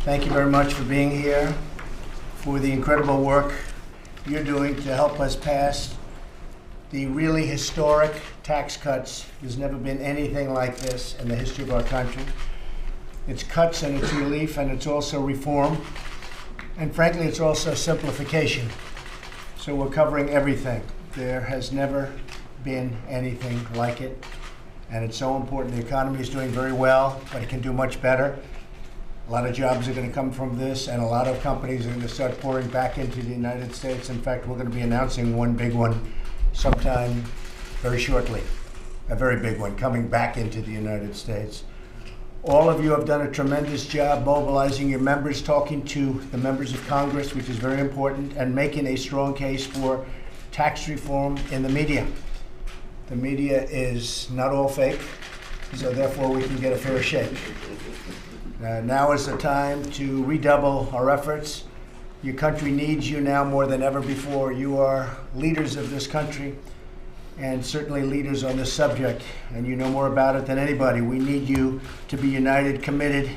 Thank you very much for being here, for the incredible work you're doing to help us pass the really historic tax cuts. There's never been anything like this in the history of our country. It's cuts and it's relief and it's also reform. And frankly, it's also simplification. So we're covering everything. There has never been anything like it. And it's so important. The economy is doing very well, but it can do much better. A lot of jobs are going to come from this, and a lot of companies are going to start pouring back into the United States. In fact, we're going to be announcing one big one sometime very shortly, a very big one coming back into the United States. All of you have done a tremendous job mobilizing your members, talking to the members of Congress, which is very important, and making a strong case for tax reform in the media. The media is not all fake, so therefore we can get a fair shake. Now is the time to redouble our efforts. Your country needs you now more than ever before. You are leaders of this country and certainly leaders on this subject, and you know more about it than anybody. We need you to be united, committed,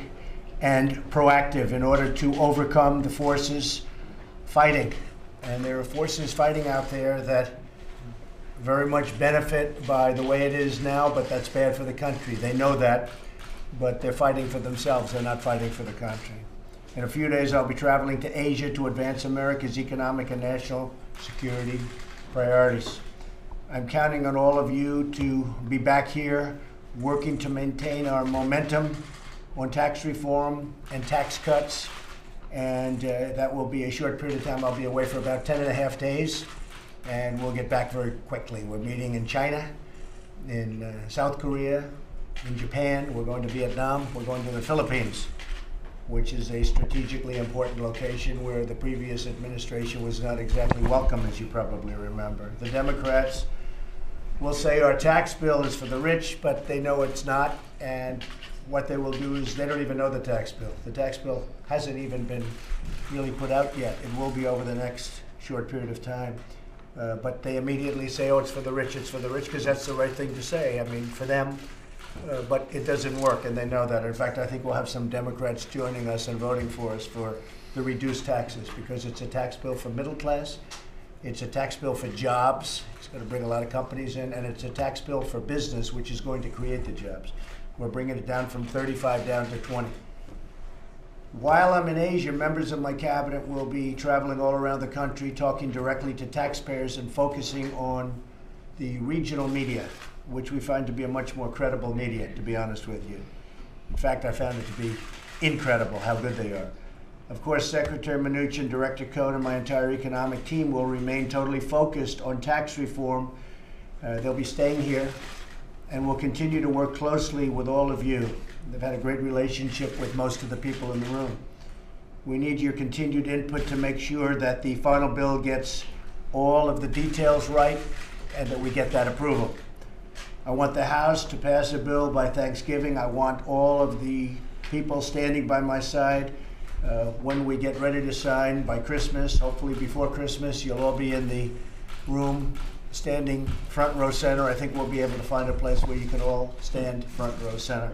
and proactive in order to overcome the forces fighting. And there are forces fighting out there that very much benefit by the way it is now, but that's bad for the country. They know that. But they're fighting for themselves. They're not fighting for the country. In a few days, I'll be traveling to Asia to advance America's economic and national security priorities. I'm counting on all of you to be back here working to maintain our momentum on tax reform and tax cuts. And that will be a short period of time. I'll be away for about 10 and a half days, and we'll get back very quickly. We're meeting in China, in South Korea, in Japan, we're going to Vietnam, we're going to the Philippines, which is a strategically important location where the previous administration was not exactly welcome, as you probably remember. The Democrats will say our tax bill is for the rich, but they know it's not, and what they will do is they don't even know the tax bill. The tax bill hasn't even been really put out yet. It will be over the next short period of time. But they immediately say, oh, it's for the rich, because that's the right thing to say. I mean, for them, but it doesn't work, and they know that. In fact, I think we'll have some Democrats joining us and voting for us for the reduced taxes, because it's a tax bill for middle class, it's a tax bill for jobs, it's going to bring a lot of companies in, and it's a tax bill for business, which is going to create the jobs. We're bringing it down from 35 down to 20. While I'm in Asia, members of my cabinet will be traveling all around the country, talking directly to taxpayers and focusing on the regional media, which we find to be a much more credible media, to be honest with you. In fact, I found it to be incredible how good they are. Of course, Secretary Mnuchin, Director Cohn, and my entire economic team will remain totally focused on tax reform. They'll be staying here, and we'll continue to work closely with all of you. They've had a great relationship with most of the people in the room. We need your continued input to make sure that the final bill gets all of the details right and that we get that approval. I want the House to pass a bill by Thanksgiving. I want all of the people standing by my side when we get ready to sign by Christmas. Hopefully before Christmas, you'll all be in the room standing front row center. I think we'll be able to find a place where you can all stand front row center.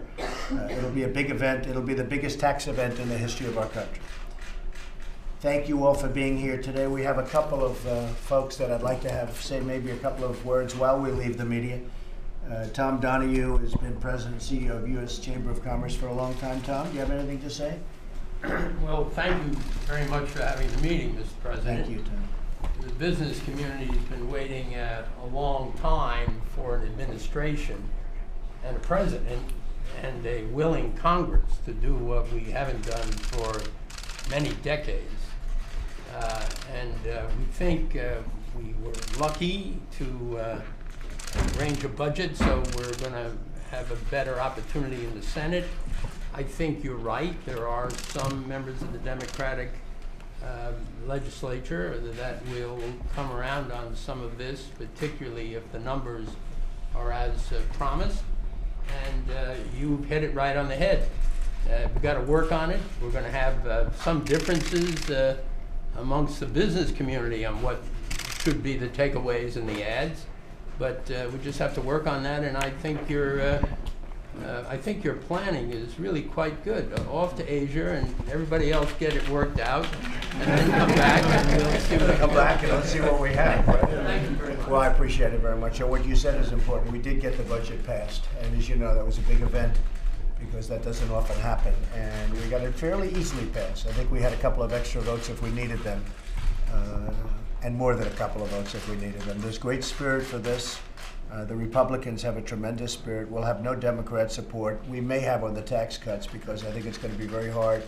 It'll be a big event. It'll be the biggest tax event in the history of our country. Thank you all for being here today. We have a couple of folks that I'd like to have say maybe a couple of words while we leave the media. Tom Donahue has been president and CEO of U.S. Chamber of Commerce for a long time. Tom, do you have anything to say? Well, thank you very much for having the meeting, Mr. President. Thank you, Tom. The business community has been waiting a long time for an administration and a president and a willing Congress to do what we haven't done for many decades. We think we were lucky to arrange a budget, so we're going to have a better opportunity in the Senate. I think you're right. There are some members of the Democratic legislature that will come around on some of this, particularly if the numbers are as promised. And you hit it right on the head. We've got to work on it. We're going to have some differences amongst the business community on what should be the takeaways in the ads. But we just have to work on that, and I think you're I think your planning is really quite good. Off to Asia and everybody else get it worked out, and then come back and we'll see what Come back and let's see what we have. Right? Thank you very much. Well, I appreciate it very much. And what you said is important. We did get the budget passed, and as you know, that was a big event because that doesn't often happen. And we got it fairly easily passed. I think we had a couple of extra votes if we needed them, and more than a couple of votes if we needed them. There's great spirit for this. The Republicans have a tremendous spirit. We'll have no Democrat support. We may have on the tax cuts because I think it's going to be very hard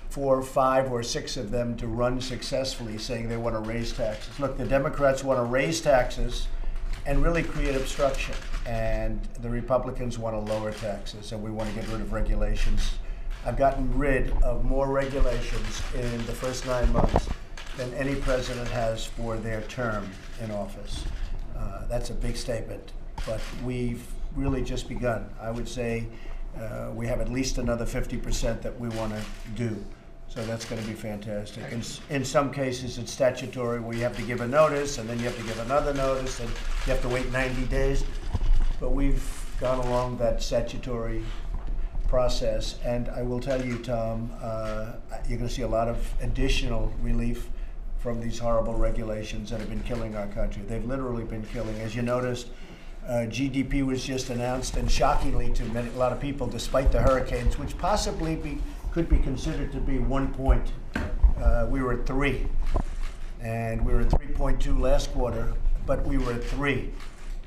for 5 or 6 of them to run successfully saying they want to raise taxes. Look, the Democrats want to raise taxes and really create obstruction. And the Republicans want to lower taxes, and we want to get rid of regulations. I've gotten rid of more regulations in the first 9 months than any president has for their term in office. That's a big statement, but we've really just begun. I would say we have at least another 50% that we want to do. So that's going to be fantastic. In some cases, it's statutory where you have to give a notice, and then you have to give another notice, and you have to wait 90 days. But we've gone along that statutory process, and I will tell you, Tom, you're going to see a lot of additional relief from these horrible regulations that have been killing our country. They've literally been killing. As you noticed, GDP was just announced, and shockingly to a lot of people, despite the hurricanes, which possibly could be considered to be 1 point, we were at 3. And we were at 3.2 last quarter, but we were at 3.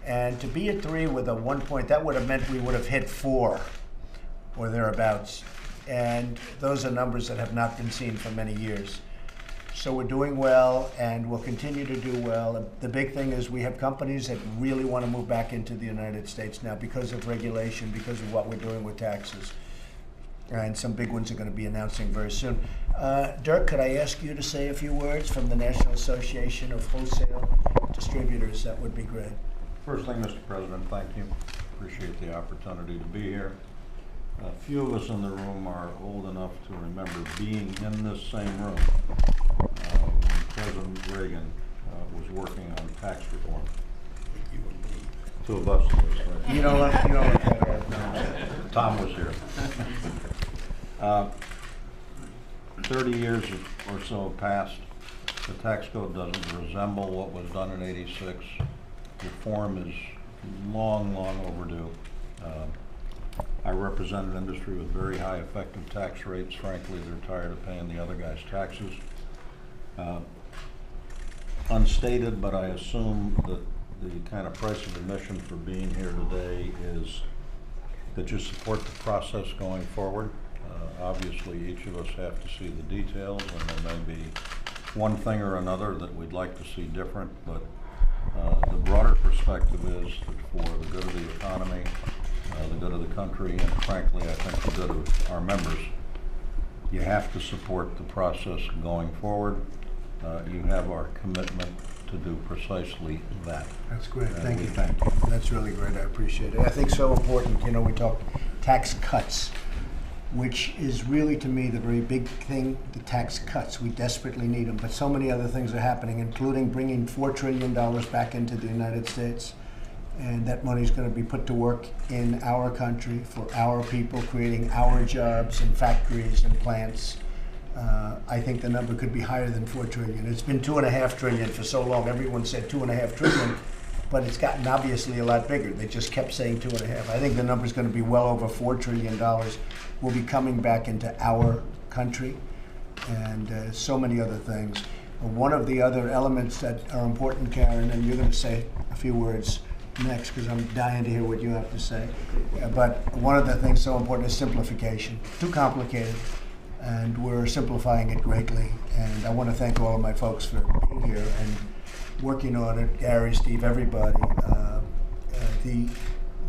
And to be at 3 with a 1 point, that would have meant we would have hit 4 or thereabouts. And those are numbers that have not been seen for many years. So we're doing well, and we'll continue to do well. The big thing is we have companies that really want to move back into the United States now because of regulation, because of what we're doing with taxes. And some big ones are going to be announcing very soon. Dirk, could I ask you to say a few words from the National Association of Wholesale Distributors? That would be great. First thing, Mr. President, thank you. Appreciate the opportunity to be here. A few of us in the room are old enough to remember being in this same room when President Reagan was working on tax reform. 2 of us. Right? You don't like that. Tom was here. 30 years or so passed. The tax code doesn't resemble what was done in '86. Reform is long, long overdue. I represent an industry with very high effective tax rates. Frankly, they're tired of paying the other guy's taxes. Unstated, but I assume that the kind of price of admission for being here today is that you support the process going forward. Obviously, each of us have to see the details, and there may be one thing or another that we'd like to see different, but the broader perspective is that for the good of the economy, the good of the country, and frankly, I think the good of our members, you have to support the process going forward. You have our commitment to do precisely that. That's great. Thank you. Thank you. That's really great. I appreciate it. I think so important. You know, we talk tax cuts, which is really, to me, the very big thing, the tax cuts. We desperately need them, but so many other things are happening, including bringing $4 trillion back into the United States. And that money is going to be put to work in our country for our people, creating our jobs in factories and plants. I think the number could be higher than $4 trillion. It's been $2.5 trillion for so long. Everyone said $2.5 trillion, but it's gotten obviously a lot bigger. They just kept saying 2.5. I think the number is going to be well over $4 trillion. Will be coming back into our country, and so many other things. One of the other elements that are important, Karen, and you're going to say a few words next because I'm dying to hear what you have to say. But one of the things so important is simplification. Too complicated, and we're simplifying it greatly. And I want to thank all of my folks for being here and working on it. Gary, Steve, everybody.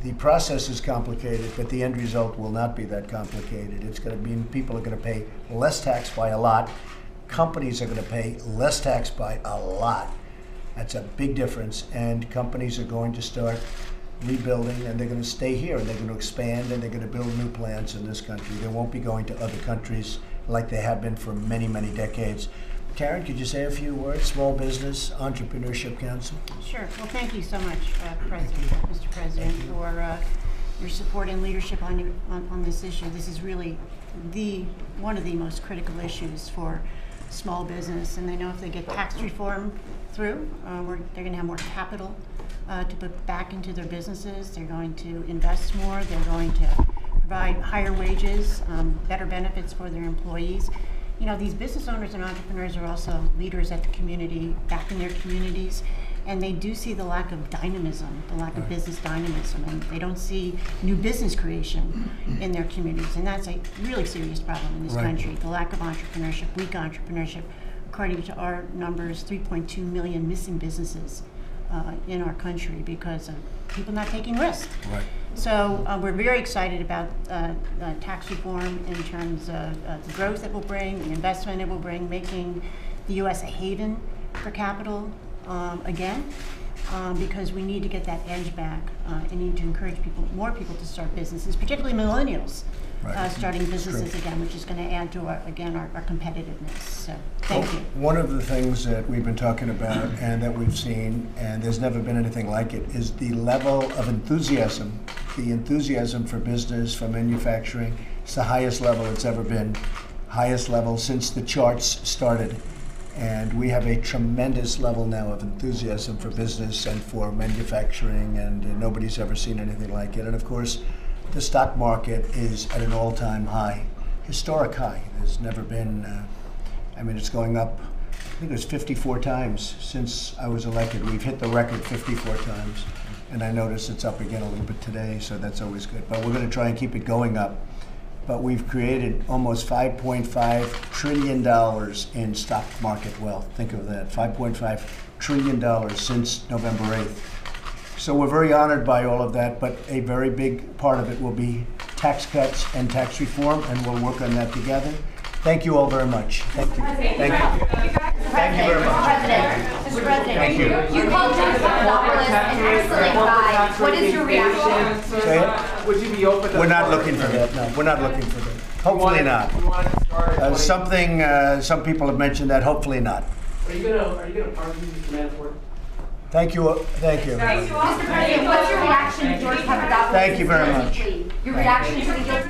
The process is complicated, but the end result will not be that complicated. It's going to mean people are going to pay less tax by a lot. Companies are going to pay less tax by a lot. That's a big difference, and companies are going to start rebuilding, and they're going to stay here, and they're going to expand, and they're going to build new plants in this country. They won't be going to other countries like they have been for many, many decades. Karen, could you say a few words? Small Business Entrepreneurship Council. Sure. Well, thank you so much, Mr. President, for your support and leadership on this issue. This is really one of the most critical issues for small business, and they know if they get tax reform through, they're going to have more capital to put back into their businesses. They're going to invest more. They're going to provide higher wages, better benefits for their employees. You know, these business owners and entrepreneurs are also leaders at the community, back in their communities, and they do see the lack of dynamism, the lack of business dynamism, and they don't see new business creation in their communities, and that's a really serious problem in this country, the lack of entrepreneurship, weak entrepreneurship. According to our numbers, 3.2 million missing businesses in our country because of people not taking risks. Right. So we're very excited about tax reform in terms of the growth it will bring, the investment it will bring, making the U.S. a haven for capital again, because we need to get that edge back and need to encourage more people to start businesses, particularly millennials starting businesses again, which is going to add to our competitiveness. So thank you. One of the things that we've been talking about and that we've seen, and there's never been anything like it, is the level of enthusiasm. The enthusiasm for business, for manufacturing, it's the highest level it's ever been, highest level since the charts started. And we have a tremendous level now of enthusiasm for business and for manufacturing, and nobody's ever seen anything like it. And of course, the stock market is at an all-time high, historic high. There's never been, I mean, it's going up, I think it was 54 times since I was elected. We've hit the record 54 times. And I notice it's up again a little bit today, so that's always good. But we're going to try and keep it going up. But we've created almost $5.5 trillion in stock market wealth. Think of that, $5.5 trillion since November 8th. So we're very honored by all of that, but a very big part of it will be tax cuts and tax reform, and we'll work on that together. Thank you all very much. Thank you. Thank you. Thank you very much. Mr. President, Thank you. You called Joseph Lawless an excellent guy. What is your reaction? Say it? Would you be open to? We're not looking for that. No, we're not looking for that. Hopefully not. Some people have mentioned that. Hopefully not. Are you gonna pardon Mr. Manafort? Thank you. Thank you. Mr. President, what's your reaction to George Papadopoulos' Thank you very much. Your reaction to the guilty